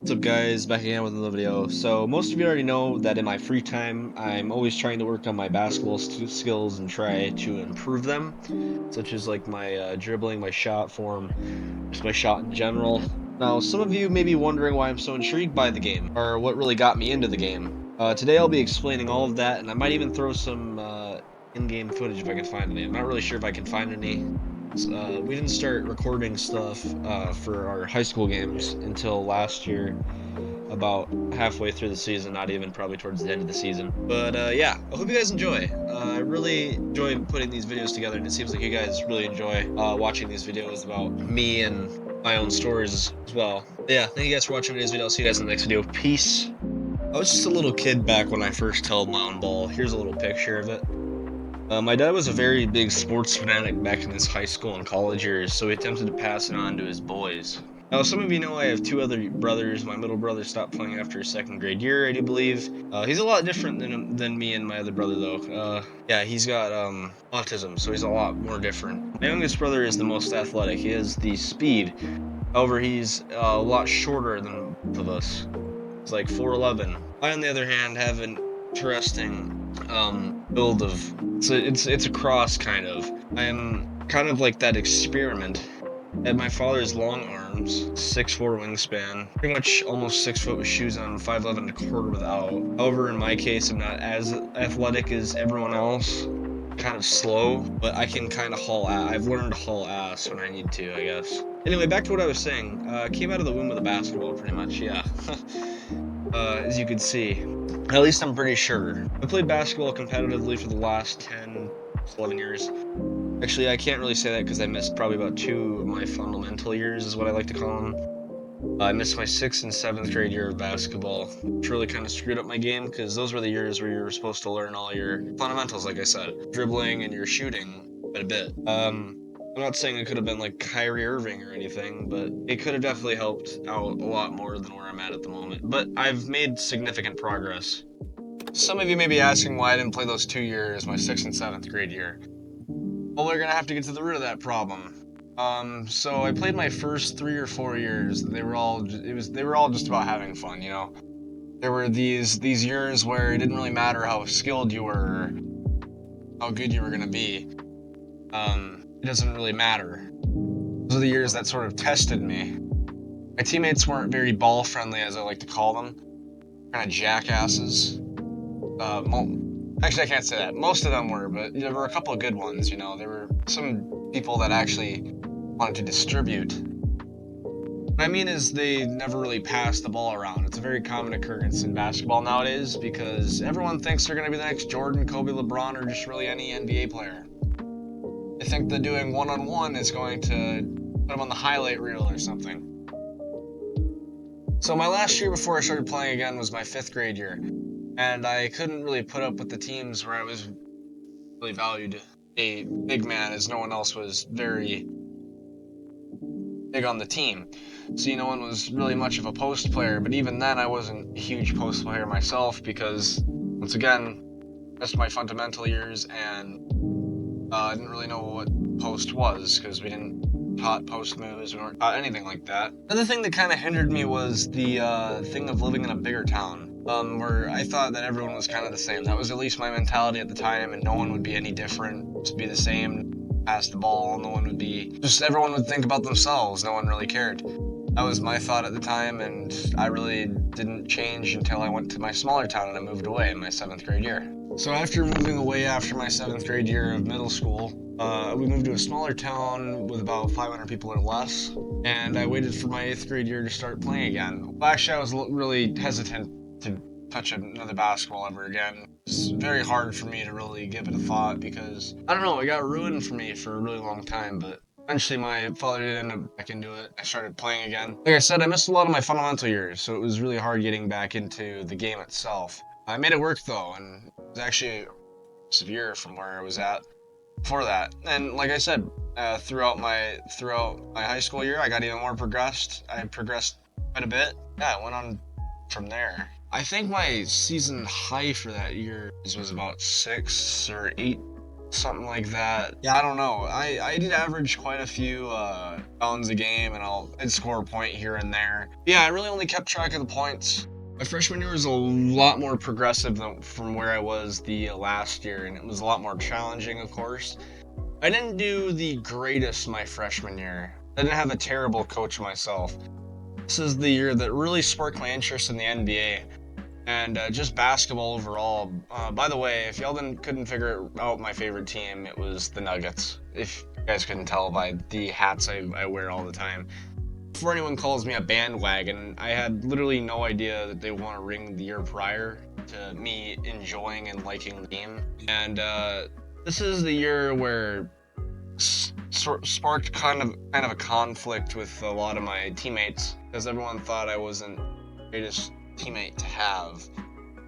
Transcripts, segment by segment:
What's up guys, back again with another video. So most of you already know that in my free time, I'm always trying to work on my basketball skills and try to improve them, such as like my dribbling, my shot form, just my shot in general. Now, some of you may be wondering why I'm so intrigued by the game, or what really got me into the game. Today I'll be explaining all of that, and I might even throw some in-game footage if I can find any. I'm not really sure if I can find any. We didn't start recording stuff for our high school games until last year, about halfway through the season, not even probably towards the end of the season. But yeah, I hope you guys enjoy. I really enjoy putting these videos together, and it seems like you guys really enjoy watching these videos about me and my own stories as well. But yeah, thank you guys for watching today's video. I'll see you guys in the next video. Peace. I was just a little kid back when I first held my own ball. Here's a little picture of it. My dad was a very big sports fanatic back in his high school and college years, so he attempted to pass it on to his boys. Now, some of you know I have two other brothers. My middle brother stopped playing after his second grade year, I do believe. He's a lot different than me and my other brother, though. Yeah, he's got autism, so he's a lot more different. My youngest brother is the most athletic. He has the speed. However, he's a lot shorter than both of us. He's like 4'11". I, on the other hand, have an interesting build of it's a cross kind of. I am kind of like that experiment. At my father's long arms, 6'4" wingspan, pretty much almost 6 foot with shoes on, 5'11" and a quarter without. However, in my case, I'm not as athletic as everyone else. Kind of slow, but I can kind of haul ass. I've learned to haul ass when I need to, I guess. Anyway, back to what I was saying. Came out of the womb with a basketball, pretty much, yeah. As you can see. At least I'm pretty sure. I played basketball competitively for the last 10, 11 years. Actually, I can't really say that because I missed probably about 2 of my fundamental years, is what I like to call them. I missed my 6th and 7th grade year of basketball, which really kind of screwed up my game because those were the years where you were supposed to learn all your fundamentals, like I said, dribbling and your shooting quite a bit. I'm not saying it could have been like Kyrie Irving or anything, but it could have definitely helped out a lot more than where I'm at the moment. But I've made significant progress. Some of you may be asking why I didn't play those 2 years, my 6th and 7th grade year. Well, we're gonna have to get to the root of that problem. So I played my first 3 or 4 years. They were all just about having fun, you know. There were these years where it didn't really matter how skilled you were, or how good you were gonna be. It doesn't really matter. Those are the years that sort of tested me. My teammates weren't very ball friendly, as I like to call them. Kind of jackasses. Actually, I can't say that. Most of them were, but there were a couple of good ones, you know. There were some people that actually wanted to distribute. What I mean is they never really passed the ball around. It's a very common occurrence in basketball nowadays because everyone thinks they're going to be the next Jordan, Kobe, LeBron, or just really any NBA player. They think that doing one-on-one is going to put them on the highlight reel or something. So my last year before I started playing again was my 5th grade year, and I couldn't really put up with the teams where I was really valued a big man, as no one else was very big on the team. See, no one was really much of a post player, but even then I wasn't a huge post player myself because, once again, that's my fundamental years, and I didn't really know what post was because we didn't taught post moves, we weren't taught anything like that. Another thing that kind of hindered me was the thing of living in a bigger town, where I thought that everyone was kind of the same. That was at least my mentality at the time, and no one would be any different, to be the same, pass the ball, no one would be, just everyone would think about themselves, no one really cared. That was my thought at the time, and I really didn't change until I went to my smaller town and I moved away in my 7th grade year. So after moving away after my 7th grade year of middle school, we moved to a smaller town with about 500 people or less, and I waited for my 8th grade year to start playing again. Well, actually, I was really hesitant to touch another basketball ever again. It's very hard for me to really give it a thought because, I don't know, it got ruined for me for a really long time, but eventually my father did end up back into it. I started playing again. Like I said, I missed a lot of my fundamental years, so it was really hard getting back into the game itself. I made it work though, and it was actually severe from where I was at before that. And like I said, throughout my high school year, I got even more progressed. I progressed quite a bit. Yeah, it went on from there. I think my season high for that year was about 6 or 8 something like that. Yeah, I don't know. I did average quite a few bounds a game, and I'd score a point here and there. Yeah, I really only kept track of the points. My freshman year was a lot more progressive than from where I was the last year, and it was a lot more challenging, of course. I didn't do the greatest my freshman year. I didn't have a terrible coach myself. This is the year that really sparked my interest in the NBA and just basketball overall. By the way, if y'all couldn't figure out my favorite team, it was the Nuggets. If you guys couldn't tell by the hats I wear all the time. Before anyone calls me a bandwagon, I had literally no idea that they won a ring the year prior to me enjoying and liking the game. And this is the year where sparked kind of a conflict with a lot of my teammates because everyone thought I wasn't the greatest teammate to have,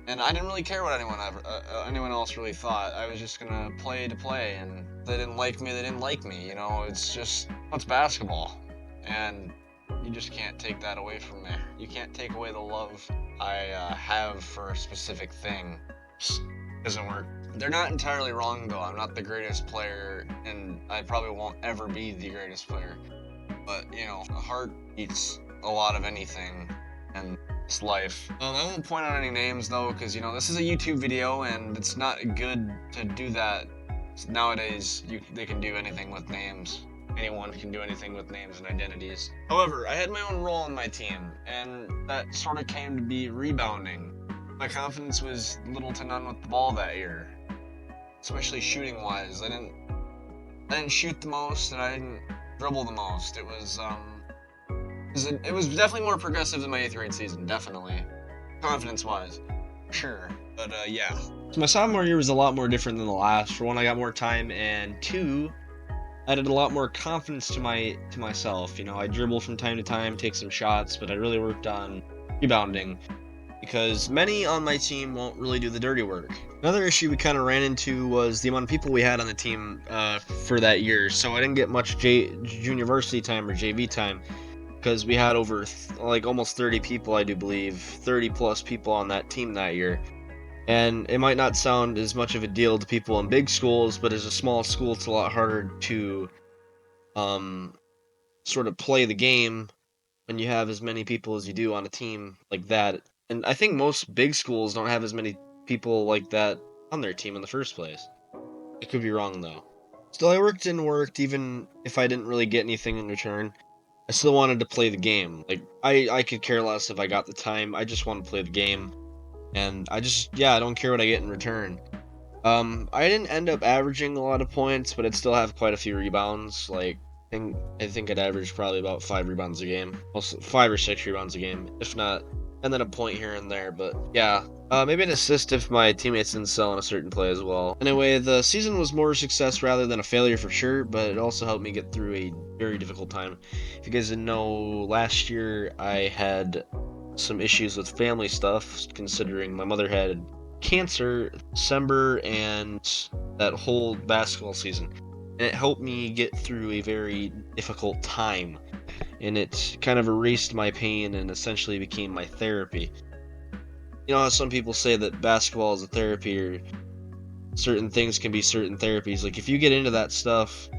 and I didn't really care what anyone else really thought. I was just gonna play to play, and if they didn't like me. They didn't like me. You know, it's basketball, and you just can't take that away from me. You can't take away the love I have for a specific thing. Just doesn't work. They're not entirely wrong though. I'm not the greatest player, and I probably won't ever be the greatest player. But you know, a heart beats a lot of anything, and it's life. I won't point out any names though, because you know this is a YouTube video, and it's not good to do that. Nowadays, they can do anything with names. Anyone can do anything with names and identities. However, I had my own role in my team, and that sort of came to be rebounding. My confidence was little to none with the ball that year, especially shooting wise. I didn't shoot the most, and I didn't dribble the most. It was definitely more progressive than my 8th grade season, definitely. Confidence wise, sure. But yeah. So my sophomore year was a lot more different than the last. For one, I got more time, and two, I added a lot more confidence to myself. You know, I dribble from time to time, take some shots, but I really worked on rebounding because many on my team won't really do the dirty work. Another issue we kind of ran into was the amount of people we had on the team for that year. So I didn't get much junior varsity time or JV time because we had over like almost 30 people, I do believe, 30 plus people on that team that year. And it might not sound as much of a deal to people in big schools, but as a small school, it's a lot harder to sort of play the game when you have as many people as you do on a team like that. And I think most big schools don't have as many people like that on their team in the first place. I could be wrong though. Still, I worked and worked even if I didn't really get anything in return. I still wanted to play the game. Like, I could care less if I got the time. I just want to play the game. And I don't care what I get in return. I didn't end up averaging a lot of points, but I'd still have quite a few rebounds. Like, I think I'd average probably about 5 rebounds a game. Also, 5 or 6 rebounds a game, if not, and then a point here and there. But yeah, maybe an assist if my teammates didn't sell on a certain play as well. Anyway, the season was more a success rather than a failure for sure, but it also helped me get through a very difficult time. If you guys didn't know, last year I had some issues with family stuff, considering my mother had cancer December and that whole basketball season. And it helped me get through a very difficult time. And it kind of erased my pain and essentially became my therapy. You know how some people say that basketball is a therapy, or certain things can be certain therapies. Like, if you get into that stuff,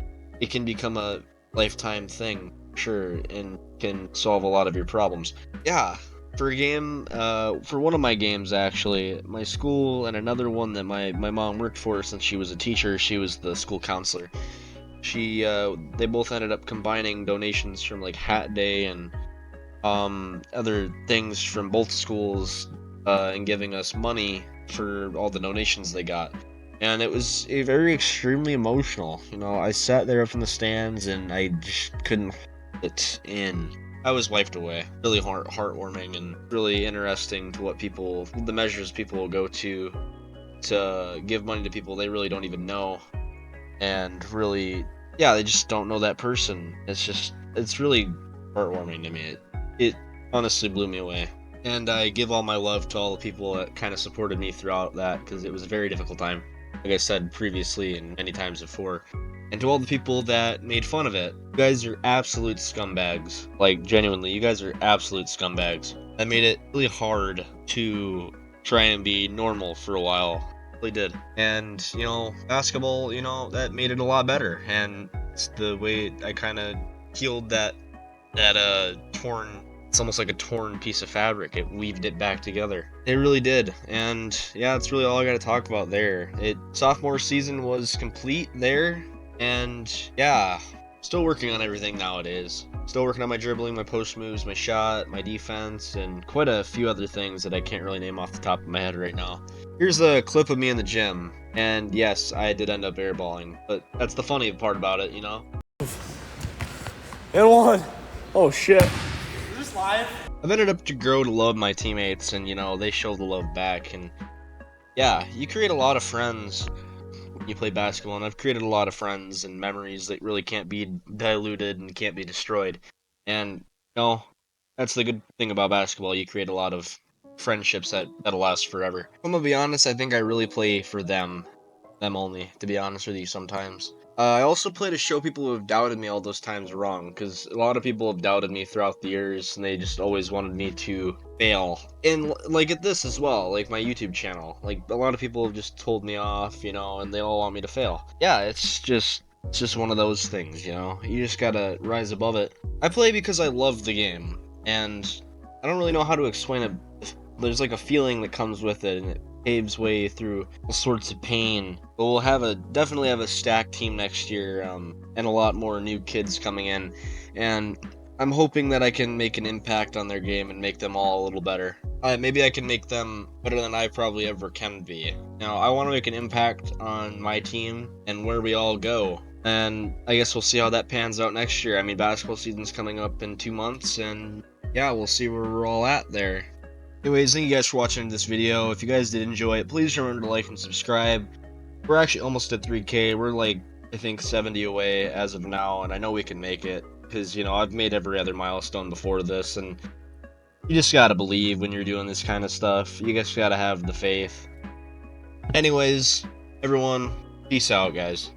it can become a lifetime thing, sure, and can solve a lot of your problems. Yeah, for one of my games, actually, my school and another one that my mom worked for since she was a teacher, she was the school counselor. They both ended up combining donations from like Hat Day and other things from both schools and giving us money for all the donations they got. And it was a very extremely emotional. You know, I sat there up in the stands and I just couldn't hold it in. I was wiped away. Really heartwarming and really interesting to the measures people will go to give money to people they really don't even know. And really, yeah, they just don't know that person. It's really heartwarming to me. It honestly blew me away. And I give all my love to all the people that kind of supported me throughout that, because it was a very difficult time, like I said previously and many times before. And to all the people that made fun of it, you guys are absolute scumbags. Like, genuinely, you guys are absolute scumbags. That made it really hard to try and be normal for a while. really did. And, basketball, that made it a lot better. And it's the way I kind of healed that torn, it's almost like a torn piece of fabric. It weaved it back together. It really did. And yeah, that's really all I got to talk about there. Sophomore season was complete there. And yeah, still working on everything nowadays. Still working on my dribbling, my post moves, my shot, my defense, and quite a few other things that I can't really name off the top of my head right now. Here's a clip of me in the gym. And yes, I did end up airballing, but that's the funny part about it, And one. Oh shit. Is this live? I've ended up to grow to love my teammates, and they show the love back. And yeah, you create a lot of friends when you play basketball, and I've created a lot of friends and memories that really can't be diluted and can't be destroyed. And that's the good thing about basketball. You create a lot of friendships that'll last forever. If I'm gonna be honest, I think I really play for them only, to be honest with you sometimes. I also play to show people who have doubted me all those times wrong, because a lot of people have doubted me throughout the years, and they just always wanted me to fail. And like at this as well, like my YouTube channel, like a lot of people have just told me off, and they all want me to fail. Yeah, it's just one of those things, You just gotta rise above it. I play because I love the game, and I don't really know how to explain it. There's like a feeling that comes with it, and it paves way through all sorts of pain. But we'll definitely have a stacked team next year, and a lot more new kids coming in, and I'm hoping that I can make an impact on their game and make them all a little better. Maybe I can make them better than I probably ever can be. Now, I want to make an impact on my team and where we all go. And I guess we'll see how that pans out next year. I mean, basketball season's coming up in 2 months, and yeah, we'll see where we're all at there. Anyways, thank you guys for watching this video. If you guys did enjoy it, please remember to like and subscribe. We're actually almost at 3K. We're like, I think 70 away as of now, and I know we can make it because, I've made every other milestone before this, and you just gotta believe when you're doing this kind of stuff. You just gotta have the faith. Anyways, everyone, peace out, guys.